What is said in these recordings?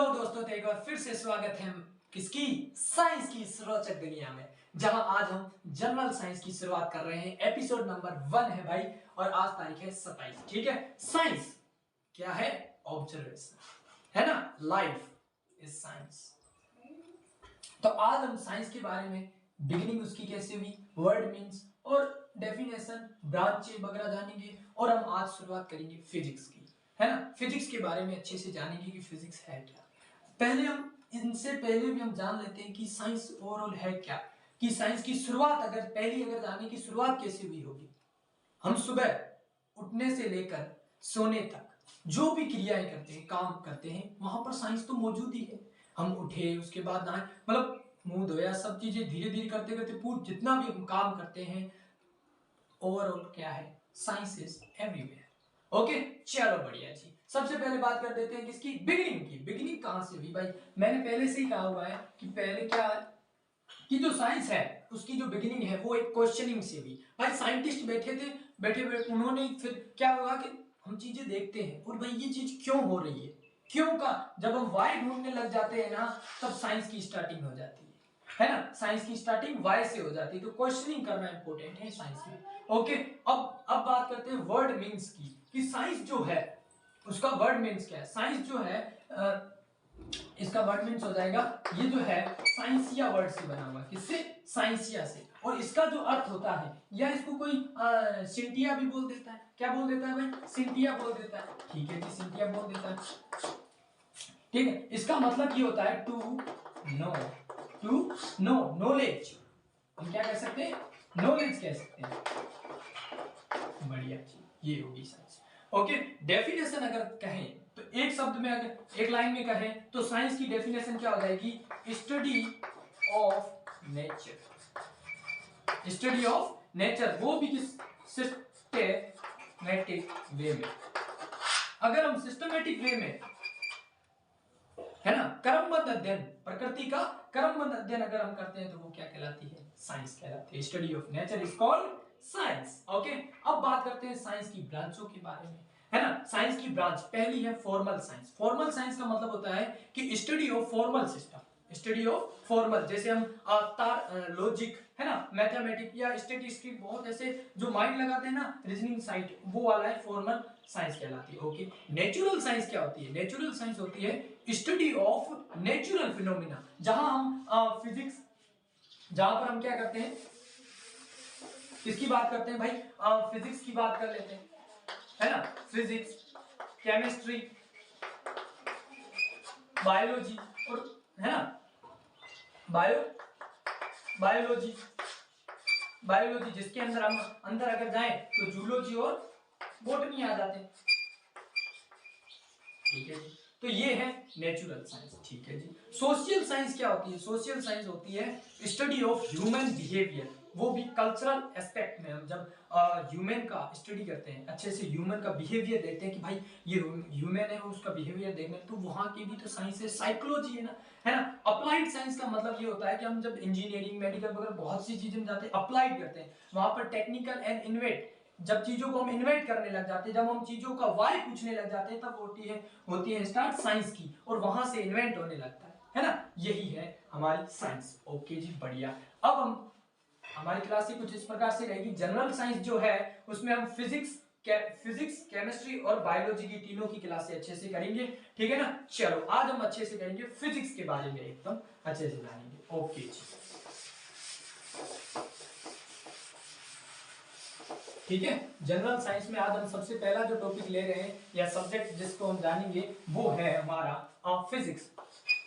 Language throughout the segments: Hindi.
दोस्तों, तो एक बार फिर से स्वागत है किसकी साइंस की इस रोचक दुनिया में, जहां आज हम जनरल साइंस की शुरुआत कर रहे हैं। एपिसोड नंबर 1 है भाई, और आज तारीख है 27। ठीक है, साइंस क्या है? ऑब्जर्वेशन है ना। Life is science. तो आज हम साइंस के बारे में बिगिनिंग उसकी कैसे हुई, वर्ड मीन्स और डेफिनेशन, ब्रांच वगैरह जानेंगे। और हम आज शुरुआत करेंगे फिजिक्स की, है ना। फिजिक्स के बारे में अच्छे से जानेंगे कि फिजिक्स है क्या। पहले हम इनसे पहले भी हम जान लेते हैं कि साइंस ओवरऑल है क्या, कि साइंस की शुरुआत अगर जाने की शुरुआत कैसे हुई होगी। हम सुबह उठने से लेकर सोने तक जो भी क्रियाएं करते हैं, काम करते हैं, वहां पर साइंस तो मौजूद ही है। हम उठे, उसके बाद नहाए, मतलब मुंह धोया, सब चीजें धीरे धीरे करते करते पूरा जितना भी हम काम करते हैं, ओवरऑल क्या है? Science is everywhere. ओके, चलो बढ़िया जी। सबसे पहले बात कर देते हैं किसकी? बिगिनिंग की। बिगिनिंग कहां से हुई भाई? मैंने पहले से ही कहा हुआ है कि पहले क्या है कि जो साइंस है उसकी जो बिगिनिंग है वो एक क्वेश्चनिंग से हुई। भाई साइंटिस्ट बैठे थे, बैठे उन्होंने फिर क्या हुआ कि हम चीजें देखते हैं और भाई ये चीज क्यों हो रही है, क्यों का जब हम वाई ढूंढने लग जाते हैं ना, तब साइंस की स्टार्टिंग हो जाती है ना। साइंस की स्टार्टिंग वाई से हो जाती है। तो क्वेश्चनिंग करना इंपॉर्टेंट है साइंस में। ओके, अब बात करते हैं वर्ड मीन्स की, कि साइंस जो है उसका वर्ड मीन्स क्या है। साइंस जो है इसका वर्ड मीन्स हो जाएगा, ये जो है साइंसिया वर्ड से बना हुआ है। किससे? साइंसिया से। और इसका जो अर्थ होता है, या इसको कोई सिंटिया भी बोल देता है। क्या बोल देता है भाई? सिंटिया बोल देता है। ठीक है जी, सिंटिया बोल देता है। ठीक है, इसका मतलब ये होता है टू नो नॉलेज। हम क्या कह सकते हैं? नॉलेज कह सकते हैं। बढ़िया जी, ये होगी साइंस। ओके, डेफिनेशन अगर कहें तो एक शब्द में, अगर एक लाइन में कहें तो साइंस की डेफिनेशन क्या हो जाएगी? Study of nature. Study of nature, वो भी किस? सिस्टेमेटिक वे में। अगर हम सिस्टमेटिक वे में, है ना, क्रमबद्ध अध्ययन, प्रकृति का क्रमबद्ध अध्ययन अगर हम करते हैं तो वो क्या कहलाती है? साइंस कहलाती है। Study of nature is called science. Okay, अब बात करते हैं साइंस की ब्रांचों के बारे में, है ना। साइंस की ब्रांच पहली है फॉर्मल साइंस। फॉर्मल साइंस का मतलब होता है कि study of formal system. Study of formal, जैसे हम तार, लॉजिक, है ना, मैथमेटिक्स या स्टैटिस्टिक्स, बहुत ऐसे जो माइंड लगाते हैं ना, रीजनिंग साइट, वो वाला है फॉर्मल साइंस कहलाती है। ओके, नेचुरल साइंस क्या होती है? नेचुरल साइंस होती है स्टडी ऑफ नेचुरल फिनोमिना, जहां हम फिजिक्स, जहां पर हम क्या करते हैं, किसकी बात करते हैं भाई? फिजिक्स की बात कर लेते हैं, है ना। फिजिक्स, केमिस्ट्री, बायोलॉजी, और है ना, बायोलॉजी जिसके अंदर हम अंदर अगर जाएं तो जूलॉजी और बॉटनी आ जाते हैं। ठीक है जी, तो ये है नेचुरल साइंस। ठीक है जी। सोशल साइंस क्या होती है? सोशल साइंस होती है स्टडी ऑफ ह्यूमन बिहेवियर, वो भी कल्चरल एस्पेक्ट में। हम जब ह्यूमन का स्टडी करते हैं, अच्छे से ह्यूमन का बिहेवियर देखते हैं कि भाई ये ह्यूमन है, उसका बिहेवियर देखने, तो वहां की भी तो साइंस है, साइकोलॉजी है ना, है ना। अप्लाइड साइंस का मतलब ये होता है कि हम जब इंजीनियरिंग, मेडिकल वगैरह बहुत सी चीजें में जाते हैं, अप्लाइड करते हैं, वहां पर टेक्निकल एंड इनोवेट, जब चीजों को हम इन्वेट करने लग जाते हैं, जब हम चीजों का वाई पूछने लग जाते हैं, तब होती है स्टार्ट साइंस की, और वहां से इन्वेंट होने लगता है ना। यही है हमारी साइंस। ओके जी, बढ़िया। अब हम, हमारी क्लास कुछ इस प्रकार से रहेगी। जनरल साइंस जो है उसमें हम फिजिक्स, केमिस्ट्री और बायोलॉजी की तीनों की क्लासें अच्छे से करेंगे। ठीक है ना। चलो आज हम अच्छे से करेंगे फिजिक्स के बारे में, एकदम अच्छे से जानेंगे। ओके जी, ठीक है। जनरल साइंस में आज हम सबसे पहला जो टॉपिक ले रहे हैं, या सब्जेक्ट जिसको हम जानेंगे, वो है हमारा फिजिक्स।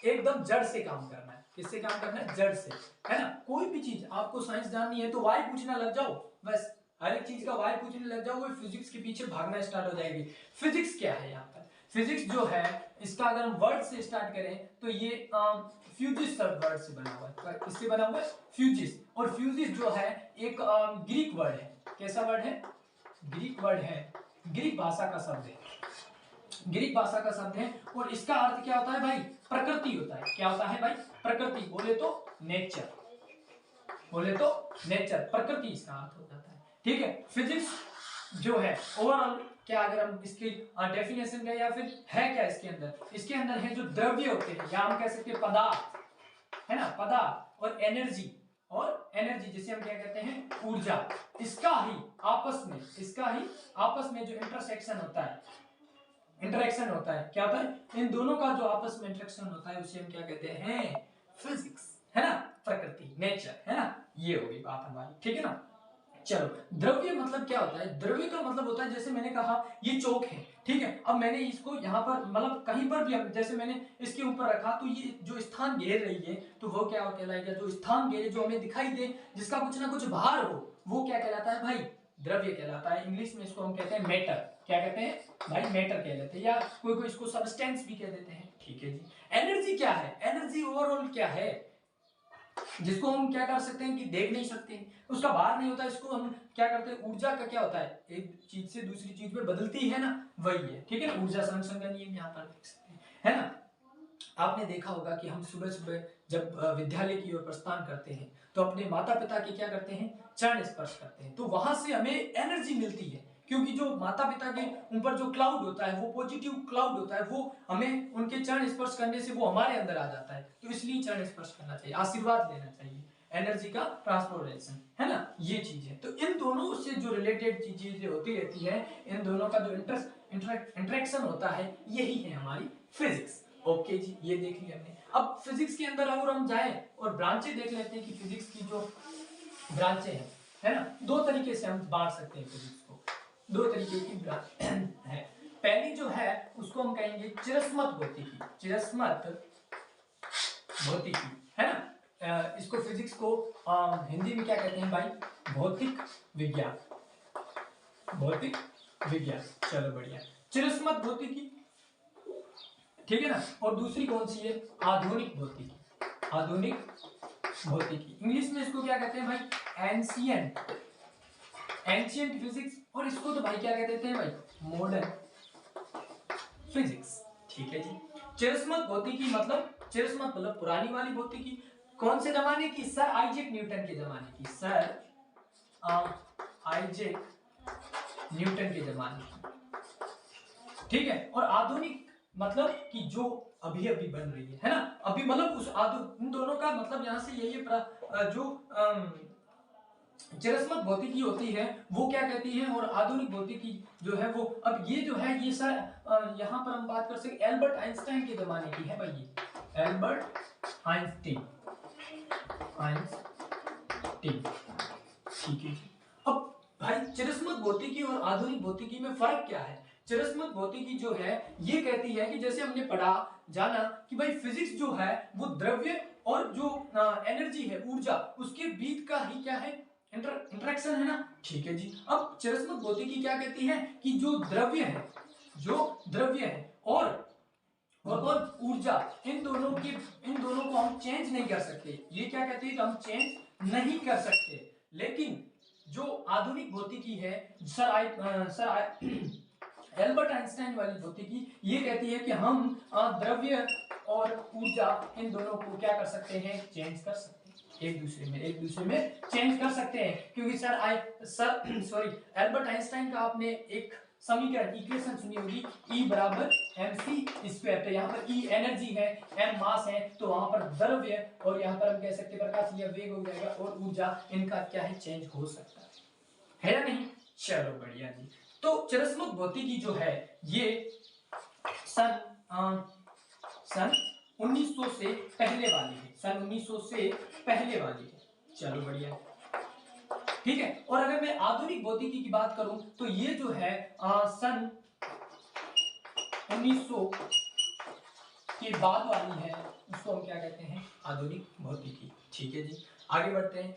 एकदम जड़ से काम करना है। किससे काम करना है? जड़ से, है ना। कोई भी चीज आपको साइंस जाननी है तो वाई पूछना लग जाओ, बस हर एक चीज का वाई पूछने लग जाओ, वो फिजिक्स के पीछे भागना स्टार्ट हो जाएगी। फिजिक्स क्या है? यहाँ पर फिजिक्स जो है, इसका अगर हम वर्ड से स्टार्ट करें तो ये फ्यूजिस वर्ड से बना हुआ है। किससे बना हुआ है? फ्यूजिस। और फ्यूजिस जो है एक ग्रीक वर्ड है। कैसा वर्ड है? ग्रीक वर्ड है, ग्रीक भाषा का शब्द है, ग्रीक भाषा का शब्द है। और इसका अर्थ क्या होता है भाई? प्रकृति होता है। क्या होता है भाई? प्रकृति। बोले तो नेचर, बोले तो नेचर, प्रकृति इसका अर्थ हो जाता है। ठीक है। फिजिक्स जो है ओवरऑल क्या, अगर हम इसकी डेफिनेशन का या फिर है क्या इसके अंदर है जो द्रव्य होते हैं या हम कह सकते हैं पदार्थ, है ना, पदार्थ और एनर्जी जिसे हम क्या कहते हैं ऊर्जा, इसका ही आपस में जो इंटरसेक्शन होता है, इंटरेक्शन होता है, क्या होता है, इन दोनों का जो आपस में इंटरेक्शन होता है उसे हम क्या कहते हैं फिजिक्स, है ना, प्रकृति, नेचर, है ना, ये होगी बात हमारी, ठीक है ना। चलो, द्रव्य मतलब क्या होता है, द्रव्य का मतलब होता है जैसे मैंने कहा ये चौक है, ठीक है, अब मैंने इसको यहाँ पर मतलब कहीं पर भी जैसे मैंने इसके ऊपर रखा तो ये जो स्थान घेर रही है तो वो क्या कहलाएगा, जो स्थान घेरे, जो हमें दिखाई दे, जिसका कुछ ना कुछ भार हो, वो क्या कहलाता है भाई, द्रव्य कहलाता है। इंग्लिश में इसको हम कहते हैं मैटर, क्या कहते हैं भाई, मैटर कह लेते हैं, या कोई इसको सब्सटेंस भी कह देते हैं, ठीक है जी। एनर्जी क्या है, एनर्जी ओवरऑल क्या है, जिसको हम क्या कर सकते हैं कि देख नहीं सकते, उसका भार नहीं होता, इसको हम क्या करते हैं, ऊर्जा का क्या होता है, एक चीज से दूसरी चीज में बदलती है ना, वही है, ठीक है ना, ऊर्जा संरक्षण का नियम यहाँ पर देख सकते हैं, है ना। आपने देखा होगा कि हम सुबह सुबह जब विद्यालय की ओर प्रस्थान करते हैं तो अपने माता पिता के क्या करते हैं, चरण स्पर्श करते हैं, तो वहां से हमें एनर्जी मिलती है, क्योंकि जो माता पिता के ऊपर जो क्लाउड होता है वो पॉजिटिव क्लाउड होता है, वो हमें उनके चरण स्पर्श करने से वो हमारे अंदर आ जाता है, तो इसलिए चरण स्पर्श करना चाहिए, आशीर्वाद लेना चाहिए, एनर्जी का ट्रांसपोर्टेशन, है ना, ये चीज है। तो इन दोनों से जो रिलेटेड चीजें होती रहती है, इन दोनों का जो इंटरेक्शन होता है, यही है हमारी फिजिक्स। ओके जी, ये देख लिया हमने। अब फिजिक्स के अंदर और हम जाएं और ब्रांचें देख लेते हैं कि फिजिक्स की जो ब्रांचें हैं, है ना, दो तरीके से हम बांट सकते हैं फिजिक्स को, दो तरीके की ब्रांच है। पहली जो है उसको हम कहेंगे चिरस्मत भौतिकी, चिरस्मत भौतिकी, है ना, इसको फिजिक्स को हिंदी में क्या कहते हैं भाई, भौतिक विज्ञान, भौतिक विज्ञान, चलो बढ़िया, चिरस्मत भौतिकी, ठीक है ना। और दूसरी कौन सी है, आधुनिक भौतिकी, आधुनिक भौतिकी, इंग्लिश में इसको क्या कहते हैं भाई, एंशिएंट, एंशिएंट फिजिक्स, और इसको तो भाई क्या कहते हैं भाई, मॉडर्न फिजिक्स, ठीक है जी। चिरस्मत भौतिकी मतलब, चिरस्मत मतलब पुरानी वाली भौतिकी, कौन से जमाने की, सर आइजैक न्यूटन के जमाने की, सर आइजैक न्यूटन के जमाने की, ठीक है। और आधुनिक मतलब कि जो अभी अभी बन रही है ना, अभी मतलब उस इन दोनों का मतलब यहाँ से यही जो चिरस्मत भौतिकी होती है वो क्या कहती है, और आधुनिक भौतिकी जो है वो, अब ये जो है ये सर यहाँ पर हम बात कर सकते एल्बर्ट आइंस्टाइन के जमाने की है भाई, ये एल्बर्ट आइंस्टीन, ठीक है। अब भाई चिरस्मत भौतिकी और आधुनिक भौतिकी में फर्क क्या है, चिरस्मत भौतिकी जो है ये कहती है कि जैसे हमने पढ़ा जाना कि भाई फिजिक्स जो है वो द्रव्य और जो एनर्जी है, ऊर्जा, उसके बीच का ही क्या है, इंटरेक्शन है ना, ठीक है जी। अब चिरस्मत भौतिकी क्या कहती है कि जो द्रव्य है, और ऊर्जा, इन दोनों को हम चेंज नहीं कर सकते, ये क्या कहते हैं कि हम चेंज नहीं कर सकते, लेकिन जो आधुनिक भौतिकी है, एल्बर्ट आइंस्टाइन वाली भौतिकी ये कहती है कि हम द्रव्य और ऊर्जा इन दोनों को क्या कर सकते हैं, चेंज कर सकते हैं, एक दूसरे में चेंज कर सकते हैं, क्योंकि सॉरी एल्बर्ट आइंस्टाइन का आपने एक समीकरण, इक्वेशन सुनी होगी, E बराबर mc स्क्वायर, तो यहाँ पर E एनर्जी है, m मास है, तो वहां पर द्रव्य और यहाँ पर हम कह सकते हैं प्रकाश या वेग हो जाएगा, और ऊर्जा इनका क्या है, चेंज हो सकता है या नहीं। चलो बढ़िया जी। तो चिरस्मत भौतिकी जो है ये सन 1900 से पहले वाली है, सन 1900 से पहले वाली है, चलो बढ़िया, ठीक है। और अगर मैं आधुनिक भौतिकी की बात करूं तो ये जो है सन 1900 के बाद वाली है, उसको हम क्या कहते हैं, आधुनिक भौतिकी, ठीक है जी। आगे बढ़ते हैं,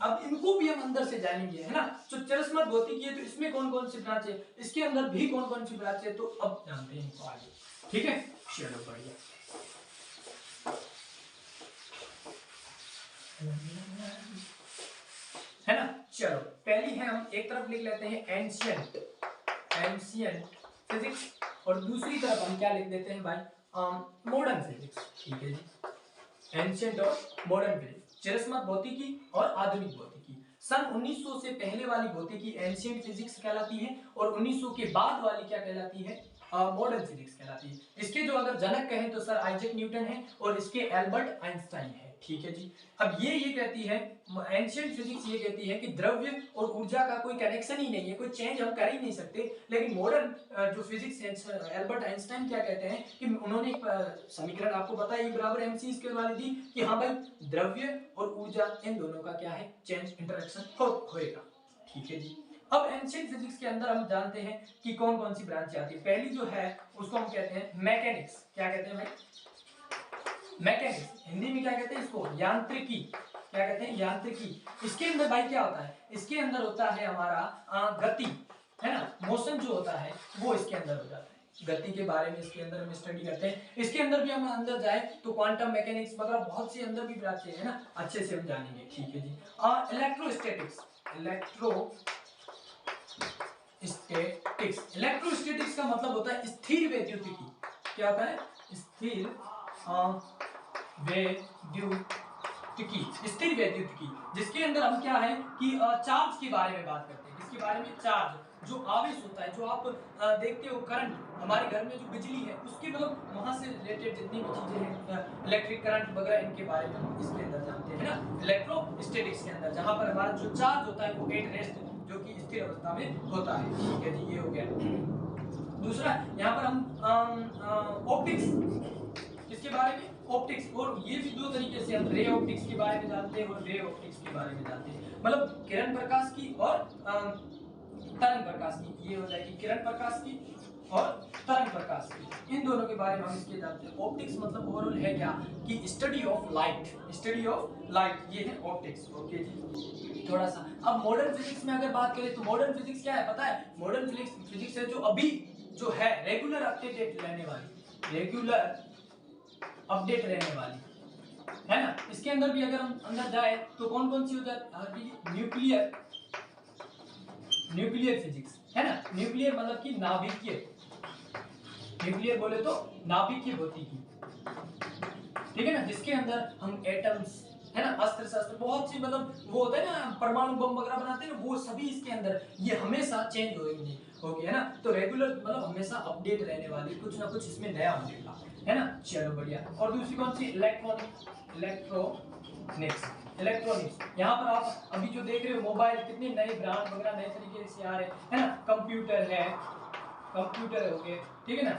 अब इनको भी हम अंदर से जानेंगे, है ना। जो चिरस्मत भौतिकी है तो इसमें कौन कौन सी ब्रांच है, इसके अंदर भी कौन कौन सी ब्रांच है, तो अब जानते हैं इनको आगे, ठीक है, चलो बढ़िया। है ना, चलो पहली है, हम एक तरफ लिख लेते हैं एंशिएंट फिजिक्स, और दूसरी तरफ हम क्या लिख देते हैं भाई, मॉडर्न फिजिक्स, ठीक है जी। एंशिएंट और मॉडर्न फिजिक्स, चिरस्मत भौतिकी और आधुनिक भौतिकी। सन 1900 से पहले वाली भौतिकी एंशिएंट फिजिक्स कहलाती है और 1900 के बाद वाली क्या कहलाती है, मॉडर्न फिजिक्स कहलाती है। इसके जो अगर जनक कहें तो सर आइजैक न्यूटन है और इसके एल्बर्ट आइंस्टाइन है। ठीक है जी। अब ये कहती है, एंशिएंट फिजिक्स ये कहती है कि द्रव्य और ऊर्जा का कोई कनेक्शन ही नहीं है, कोई चेंज हम कर ही नहीं सकते। लेकिन मॉडर्न जो फिजिक्स है, एल्बर्ट आइंस्टाइन क्या कहते हैं कि उन्होंने एक समीकरण आपको पता है, बराबर mc स्क्वायर वाली दी कि हाँ भाई द्रव्य और ऊर्जा इन दोनों का क्या है, चेंज इंटरेक्शन होएगा। ठीक है जी। अब एंशिएंट फिजिक्स के अंदर हम जानते हैं कि कौन कौन सी ब्रांच आती है। पहली जो है उसको हम कहते हैं मैकेनिक्स। क्या कहते हैं भाई, मैकेनिक्स। हिंदी में क्या कहते हैं इसको, यांत्रिकी। क्या कहते हैं, यांत्रिकी। इसके अंदर भाई क्या होता है, इसके अंदर होता है हमारा गति, है ना, मोशन जो होता है वो इसके अंदर हो जाता है। गति के बारे में इसके अंदर हम स्टडी करते हैं। इसके अंदर भी हम अंदर जाए तो क्वांटम मैकेनिक्स वगैरह बहुत सी अंदर भी ब्रांचें हैं ना, अच्छे से हम जानेंगे। ठीक है जी। और इलेक्ट्रोस्टैटिक्स, इलेक्ट्रोस्टैटिक्स का मतलब होता है स्थिर वैद्युतिकी। क्या होता है, स्थिर वैद्युतिकी, स्थिर वैद्युतिकी, जिसके अंदर हम क्या है कि चार्ज के बारे में बात करते हैं। इसके बारे में चार्ज, जो आवेश होता है, जो आप देखते हो करंट, हमारे घर में जो बिजली है उसके मतलब वहां से रिलेटेड जितनी भी चीजें हैं, इलेक्ट्रिक करंट वगैरह, इनके बारे में हम इसके अंदर जानते हैं ना, इलेक्ट्रोस्टैटिक्स के अंदर, जहां पर हमारा जो चार्ज होता है वो एट रेस्ट, जो कि स्थिर अवस्था में होता है। ठीक है जी, ये हो गया। दूसरा यहाँ पर हम ऑप्टिक्स, किसके बारे में, ऑप्टिक्स। और ये भी दो तरीके से हम रे ऑप्टिक्स के बारे में जानते हैं और रे ऑप्टिक्स के बारे में जानते हैं, मतलब किरण प्रकाश की और तरंग प्रकाश की। ये हो जाएगी किरण प्रकाश की और तरंग प्रकाश की, इन दोनों के बारे में हम इसके जानते हैं। ऑप्टिक्स मतलब ओवरऑल है क्या कि study of light, study of light, ये है ऑप्टिक्स। ओके जी। थोड़ा सा अब मॉडर्न फिजिक्स में अगर बात करें तो मॉडर्न फिजिक्स क्या है पता है, मॉडर्न फिजिक्स है जो अभी जो है रेगुलर अपडेट रहने वाली, रेगुलर अपडेट रहने वाली, है ना। इसके अंदर भी अगर हम अंदर जाए तो कौन कौन सी हो जाती है, न्यूक्लियर फिजिक्स, है ना। न्यूक्लियर मतलब कि नाभिकीय, न्यूक्लियर बोले तो नाभिकीय भौतिकी, ठीक है ना, जिसके अंदर हम एटम्स, है ना, अस्त्र शस्त्र, बहुत सी मतलब वो होता है ना, परमाणु बम वगैरह बनाते हैं ना, वो सभी इसके अंदर, ये हमेशा चेंज होगी, है ना। तो रेगुलर मतलब हमेशा अपडेट रहने वाली, कुछ ना कुछ इसमें नया होने का, है ना। चलो बढ़िया। और दूसरी कौन सी, इलेक्ट्रॉनिक्स। यहाँ पर आप अभी जो देख रहे हो मोबाइल, कितने नए ब्रांड वगैरह नए तरीके से आ रहे हैं, है ना। कंप्यूटर हो गए, ठीक है ना,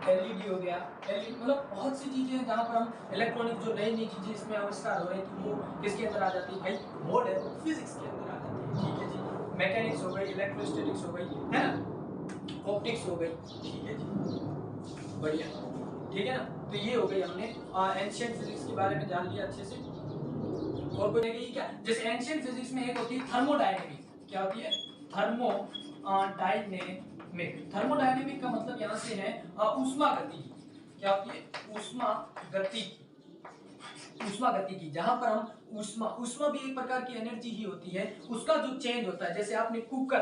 एलईडी हो गया, एलईडी मतलब बहुत सी चीजें हैं जहाँ पर हम इलेक्ट्रॉनिक जो नई चीजें इसमें आविष्कार हो रहे हैं, तो वो किसके अंदर आ जाती है भाई, मॉडर्न फिजिक्स के अंदर आ जाती है। ठीक है जी। मैकेनिक्स हो गई, इलेक्ट्रोस्टैटिक्स हो गई, है ना, ऑप्टिक्स हो गई। ठीक है जी, बढ़िया, ठीक है ना। तो ये हो गई, हमने एंशिएंट फिजिक्स के बारे में जान लिया अच्छे से। और कोई नहीं क्या, जैसे एंशिएंट फिजिक्स में एक होती है थर्मोडायनेमिक। क्या होती है, थर्मोडायनेमिक का मतलब यहाँ से है ऊष्मा गति। क्या होती है, ऊष्मा गति की, जहां पर हम ऊष्मा भी एक प्रकार की एनर्जी ही होती है, उसका जो चेंज होता है। जैसे आपने कुकर,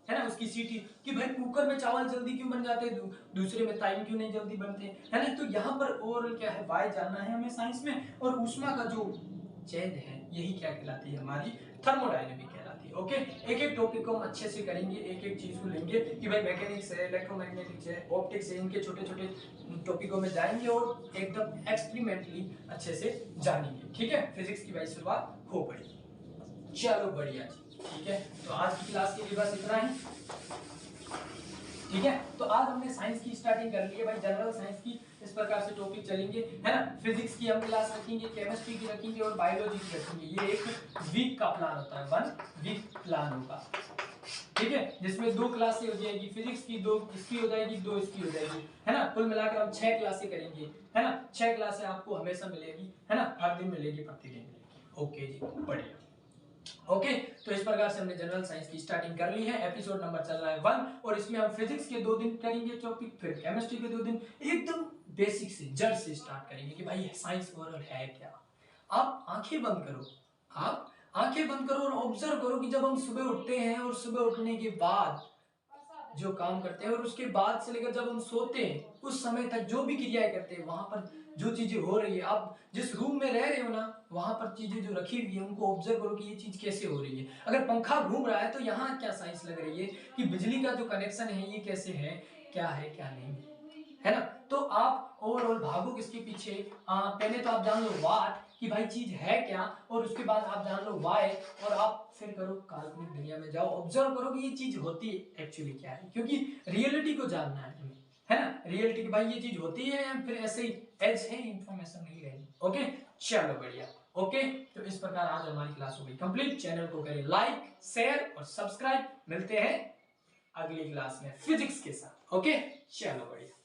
है ना, उसकी सीटी, कि भाई कुकर में चावल जल्दी क्यों बन जाते हैं, दूसरे में ताइम क्यों नहीं जल्दी बनते, है ना। तो यहाँ पर ओवरऑल क्या है, वाई जानना है हमें साइंस में, और ऊष्मा का जो चेंज है यही क्या कहलाती है, हमारी थर्मोडायनेमिक कहलाती है। ओके, एक एक टॉपिक को हम अच्छे से करेंगे, एक एक चीज को लेंगे कि भाई मैकेनिक्स है, इलेक्ट्रोमैग्नेटिक्स है, ऑप्टिक्स है, इनके छोटे छोटे टॉपिकों में जाएंगे और एकदम एक्सपेरिमेंटली अच्छे से जानेंगे। ठीक है, फिजिक्स की भाई शुरुआत हो गई। चलो बढ़िया जी, ठीक है। तो आज की क्लास के लिए बस इतना ही, ठीक है। तो आज हमने साइंस की स्टार्टिंग कर ली है भाई, जनरल साइंस की इस प्रकार से टॉपिक चलेंगे, है ना। फिजिक्स की हम क्लास रखेंगे, केमिस्ट्री की रखेंगे और बायोलॉजी की रखेंगे। ये एक वीक का प्लान होता है, 1 वीक प्लान होगा, ठीक है, जिसमें 2 क्लासें हो जाएगी फिजिक्स की, 2 इसकी हो जाएगी, 2 इसकी हो जाएगी, है ना। कुल मिलाकर हम 6 क्लासें करेंगे, है ना। 6 क्लासें आपको हमेशा मिलेगी, है ना, हर दिन मिलेगी, प्रतिदिन मिलेगी। ओके जी, बढ़िया। ओके, तो इस प्रकार से हमने जनरल साइंस की स्टार्टिंग कर ली है। एपिसोड नंबर चल रहा है 1, और इसमें हम फिजिक्स के 2 दिन करेंगे टॉपिक, फिर केमिस्ट्री के 2 दिन, एकदम बेसिक से जड़ से स्टार्ट करेंगे कि भाई साइंस ओवरऑल है क्या। आप आंखें बंद करो, आप आंखें बंद करो और ऑब्जर्व करो कि जब हम सुबह उठते हैं और सुबह उठने के बाद जो काम करते हैं और उसके बाद से लेकर जब हम सोते हैं, उस समय तक जो भी क्रियाएं करते हैं वहां पर जो चीजें हो रही है, आप जिस रूम में रह रहे हो ना वहां पर चीजें जो रखी हुई है उनको ऑब्जर्व करो कि ये चीज कैसे हो रही है। अगर पंखा घूम रहा है तो यहाँ क्या साइंस लग रही है कि बिजली का जो कनेक्शन है ये कैसे है, क्या है क्या नहीं है ना। तो आप ओवरऑल भागो किसके पीछे, पहले तो आप जान लो व्हाट कि भाई चीज है क्या, और उसके बाद आप जान लो व्हाई, और आप फिर करो काल्पनिक दुनिया में जाओ, ऑब्जर्व करो कि ये चीज होती एक्चुअली क्या है, क्योंकि रियलिटी को जानना है तुम्हें, है ना। रियलिटी की भाई ये चीज होती है या फिर ऐसे ही एज है, इंफॉर्मेशन नहीं रहेगी। ओके चलो बढ़िया। ओके तो इस प्रकार आज हमारी क्लास हो गई कंप्लीट। चैनल को करें लाइक शेयर और सब्सक्राइब। मिलते हैं अगली क्लास में फिजिक्स के साथ। ओके चलो बढ़िया।